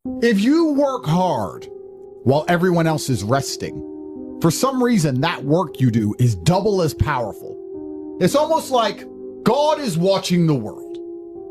If you work hard while everyone else is resting, for some reason that work you do is double as powerful. It's almost like God is watching the world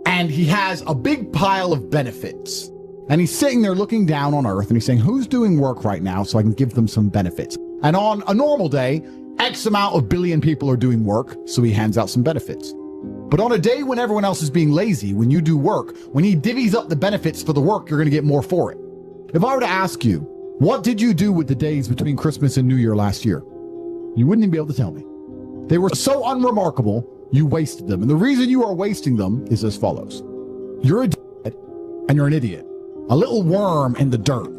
and he has a big pile of benefits. And he's sitting there looking down on earth and he's saying, who's doing work right now so I can give them some benefits? And on a normal day, X amount of billion people are doing work, so he hands out some benefits. But on a day when everyone else is being lazy, when you do work, when he divvies up the benefits for the work, you're going to get more for it. If I were to ask you, what did you do with the days between Christmas and New Year last year? You wouldn't even be able to tell me. They were so unremarkable, you wasted them. And the reason you are wasting them is as follows. You're a dickhead and you're an idiot. A little worm in the dirt.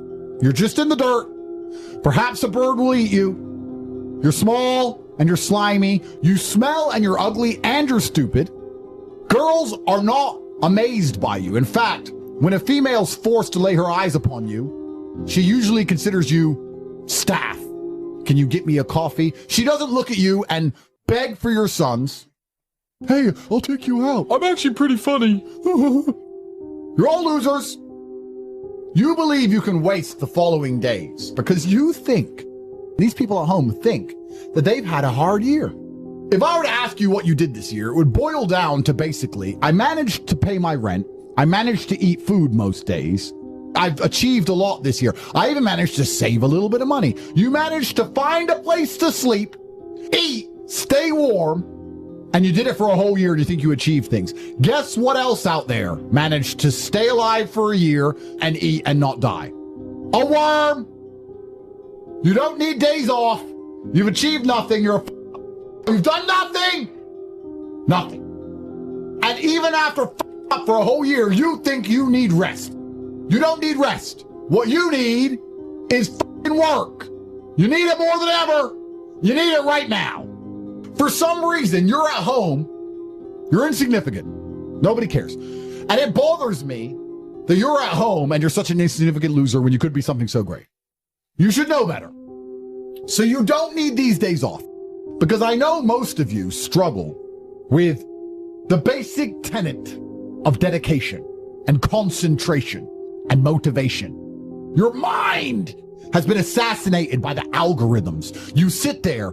You're just in the dirt. Perhaps a bird will eat you. You're small and you're slimy. You smell and you're ugly and you're stupid. Girls are not amazed by you. In fact, when a female's forced to lay her eyes upon you, she usually considers you staff. Can you get me a coffee? She doesn't look at you and beg for your sons. Hey, I'll take you out. I'm actually pretty funny. You're all losers. You believe you can waste the following days because you think, these people at home think, that they've had a hard year. If I were to ask you what you did this year, it would boil down to basically, I managed to pay my rent. I managed to eat food most days. I've achieved a lot this year. I even managed to save a little bit of money. You managed to find a place to sleep, eat, stay warm, and you did it for a whole year and you think you achieved things. Guess what else out there managed to stay alive for a year and eat and not die? A worm! You don't need days off. You've achieved nothing. You've done nothing. Nothing. And even after up for a whole year, you think you need rest. You don't need rest. What you need is work. You need it more than ever. You need it right now. For some reason, you're at home. You're insignificant. Nobody cares. And it bothers me that you're at home and you're such an insignificant loser when you could be something so great. You should know better. So you don't need these days off, because I know most of you struggle with the basic tenet of dedication and concentration and motivation. Your mind has been assassinated by the algorithms. You sit there,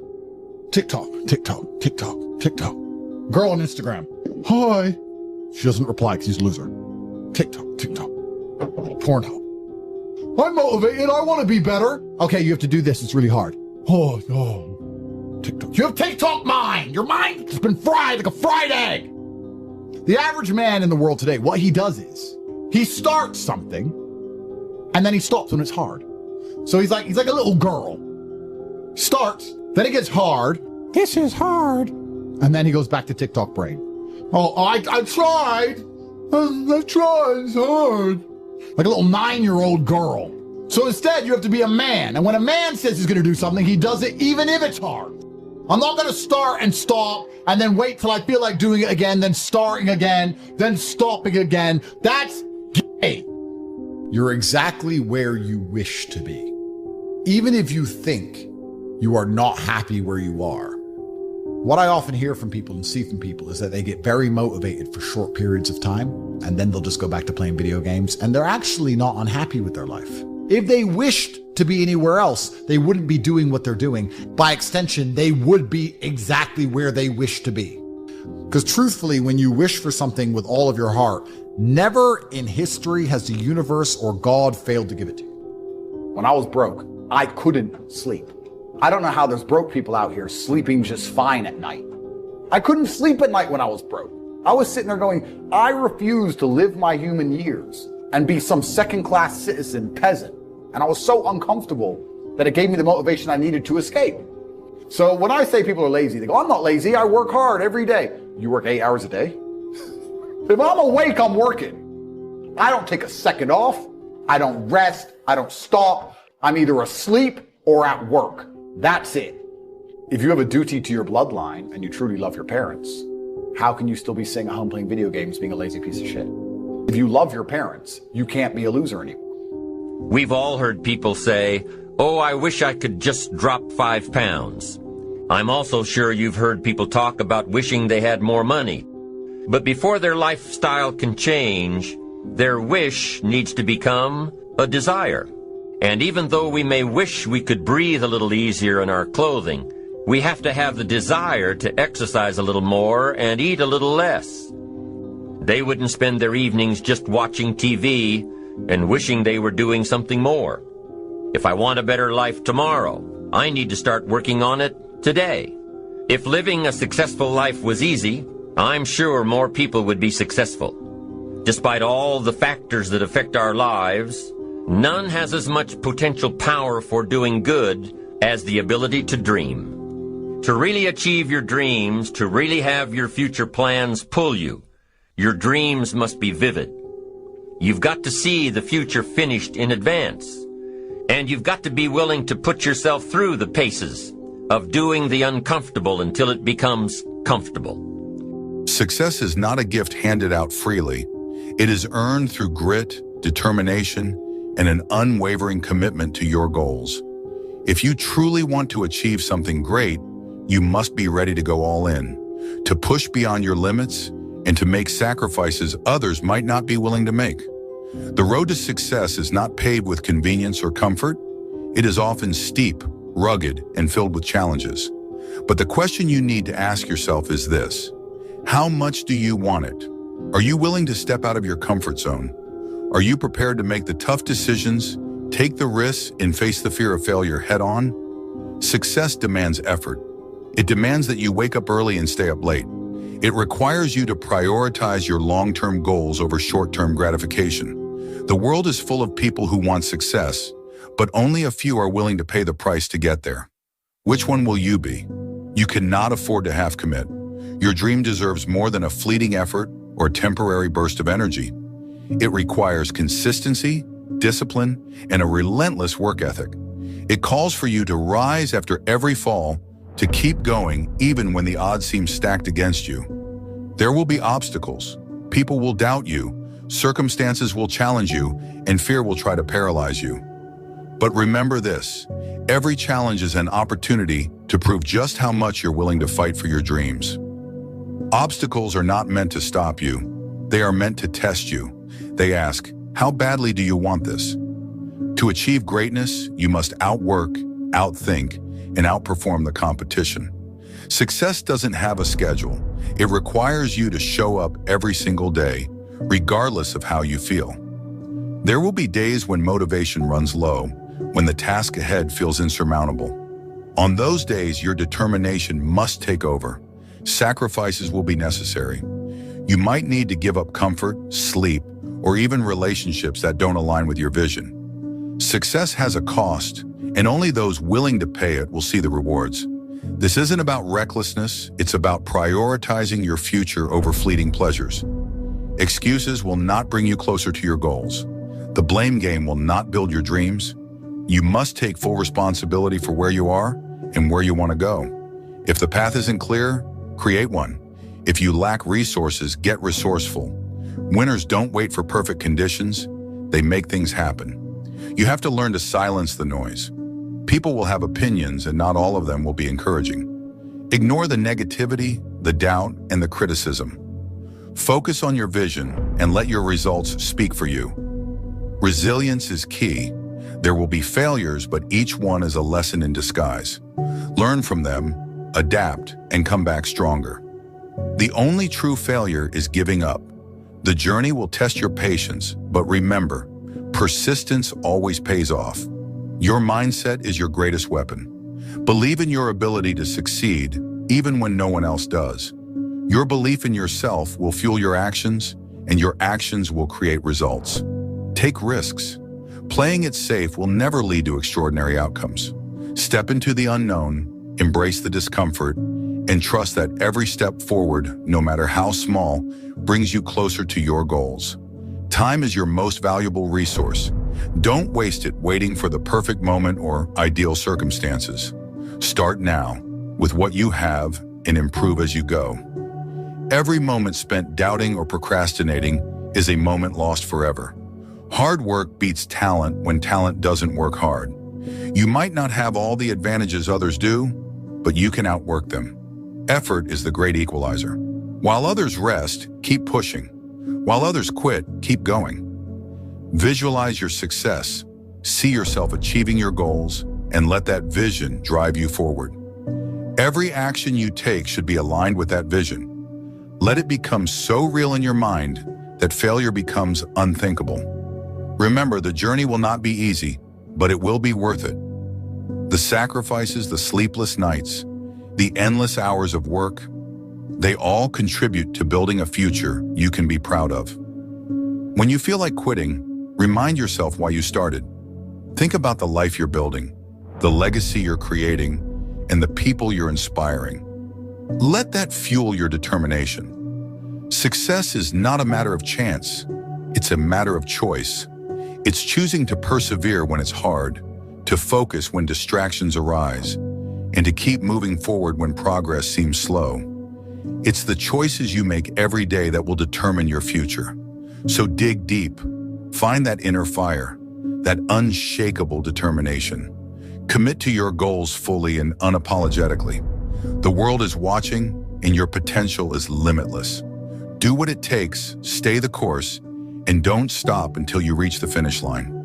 TikTok, TikTok, TikTok, TikTok. Girl on Instagram, hi. She doesn't reply because she's a loser. TikTok, TikTok, Pornhub. I'm motivated, I want to be better. Okay, you have to do this, it's really hard. Oh, no. TikTok. You have TikTok mind. Your mind has been fried like a fried egg. The average man in the world today, what he does is, he starts something, and then he stops when it's hard. So he's like a little girl. Starts, then it gets hard. This is hard. And then he goes back to TikTok brain. Oh, I tried. I tried, it's hard. Like a little 9-year-old girl. So instead, you have to be a man. And when a man says he's going to do something, he does it even if it's hard. I'm not going to start and stop and then wait till I feel like doing it again, then starting again, then stopping again. That's gay. You're exactly where you wish to be. Even if you think you are not happy where you are. What I often hear from people and see from people is that they get very motivated for short periods of time, and then they'll just go back to playing video games, and they're actually not unhappy with their life. If they wished to be anywhere else, they wouldn't be doing what they're doing. By extension, they would be exactly where they wish to be. Because truthfully, when you wish for something with all of your heart, never in history has the universe or God failed to give it to you. When I was broke, I couldn't sleep. I don't know how there's broke people out here sleeping just fine at night. I couldn't sleep at night when I was broke. I was sitting there going, I refuse to live my human years and be some second-class citizen peasant. And I was so uncomfortable that it gave me the motivation I needed to escape. So when I say people are lazy, they go, I'm not lazy, I work hard every day. You work 8 hours a day? If I'm awake, I'm working. I don't take a second off. I don't rest. I don't stop. I'm either asleep or at work. That's it. If you have a duty to your bloodline and you truly love your parents, how can you still be sitting at home playing video games being a lazy piece of shit? If you love your parents, you can't be a loser anymore. We've all heard people say, oh, I wish I could just drop 5 pounds. I'm also sure you've heard people talk about wishing they had more money. But before their lifestyle can change, their wish needs to become a desire. And even though we may wish we could breathe a little easier in our clothing, we have to have the desire to exercise a little more and eat a little less. They wouldn't spend their evenings just watching TV and wishing they were doing something more. If I want a better life tomorrow, I need to start working on it today. If living a successful life was easy, I'm sure more people would be successful. Despite all the factors that affect our lives, none has as much potential power for doing good as the ability to dream. To really achieve your dreams, to really have your future plans pull you, your dreams must be vivid. You've got to see the future finished in advance. And you've got to be willing to put yourself through the paces of doing the uncomfortable until it becomes comfortable. Success is not a gift handed out freely. It is earned through grit, determination, and an unwavering commitment to your goals. If you truly want to achieve something great, you must be ready to go all in, to push beyond your limits, and to make sacrifices others might not be willing to make. The road to success is not paved with convenience or comfort. It is often steep, rugged, and filled with challenges. But the question you need to ask yourself is this: how much do you want it? Are you willing to step out of your comfort zone? Are you prepared to make the tough decisions, take the risks, and face the fear of failure head on? Success demands effort. It demands that you wake up early and stay up late. It requires you to prioritize your long-term goals over short-term gratification. The world is full of people who want success, but only a few are willing to pay the price to get there. Which one will you be? You cannot afford to half commit. Your dream deserves more than a fleeting effort or temporary burst of energy. It requires consistency, discipline, and a relentless work ethic. It calls for you to rise after every fall, to keep going even when the odds seem stacked against you. There will be obstacles. People will doubt you, circumstances will challenge you, and fear will try to paralyze you. But remember this: every challenge is an opportunity to prove just how much you're willing to fight for your dreams. Obstacles are not meant to stop you. They are meant to test you. They ask, how badly do you want this? To achieve greatness, you must outwork, outthink, and outperform the competition. Success doesn't have a schedule. It requires you to show up every single day, regardless of how you feel. There will be days when motivation runs low, when the task ahead feels insurmountable. On those days, your determination must take over. Sacrifices will be necessary. You might need to give up comfort, sleep, or even relationships that don't align with your vision. Success has a cost, and only those willing to pay it will see the rewards. This isn't about recklessness, it's about prioritizing your future over fleeting pleasures. Excuses will not bring you closer to your goals. The blame game will not build your dreams. You must take full responsibility for where you are and where you want to go. If the path isn't clear, create one. If you lack resources, get resourceful. Winners don't wait for perfect conditions, they make things happen. You have to learn to silence the noise. People will have opinions, and not all of them will be encouraging. Ignore the negativity, the doubt, and the criticism. Focus on your vision and let your results speak for you. Resilience is key. There will be failures, but each one is a lesson in disguise. Learn from them, adapt, and come back stronger. The only true failure is giving up. The journey will test your patience, but remember, persistence always pays off. Your mindset is your greatest weapon. Believe in your ability to succeed, even when no one else does. Your belief in yourself will fuel your actions, and your actions will create results. Take risks. Playing it safe will never lead to extraordinary outcomes. Step into the unknown, embrace the discomfort, and trust that every step forward, no matter how small, brings you closer to your goals. Time is your most valuable resource. Don't waste it waiting for the perfect moment or ideal circumstances. Start now with what you have and improve as you go. Every moment spent doubting or procrastinating is a moment lost forever. Hard work beats talent when talent doesn't work hard. You might not have all the advantages others do, but you can outwork them. Effort is the great equalizer. While others rest, keep pushing. While others quit, keep going. Visualize your success, see yourself achieving your goals, and let that vision drive you forward. Every action you take should be aligned with that vision. Let it become so real in your mind that failure becomes unthinkable. Remember, the journey will not be easy, but it will be worth it. The sacrifices, the sleepless nights, the endless hours of work, they all contribute to building a future you can be proud of. When you feel like quitting, remind yourself why you started. Think about the life you're building, the legacy you're creating, and the people you're inspiring. Let that fuel your determination. Success is not a matter of chance. It's a matter of choice. It's choosing to persevere when it's hard, to focus when distractions arise, and to keep moving forward when progress seems slow. It's the choices you make every day that will determine your future. So dig deep. Find that inner fire, that unshakable determination. Commit to your goals fully and unapologetically. The world is watching, and your potential is limitless. Do what it takes, stay the course, and don't stop until you reach the finish line.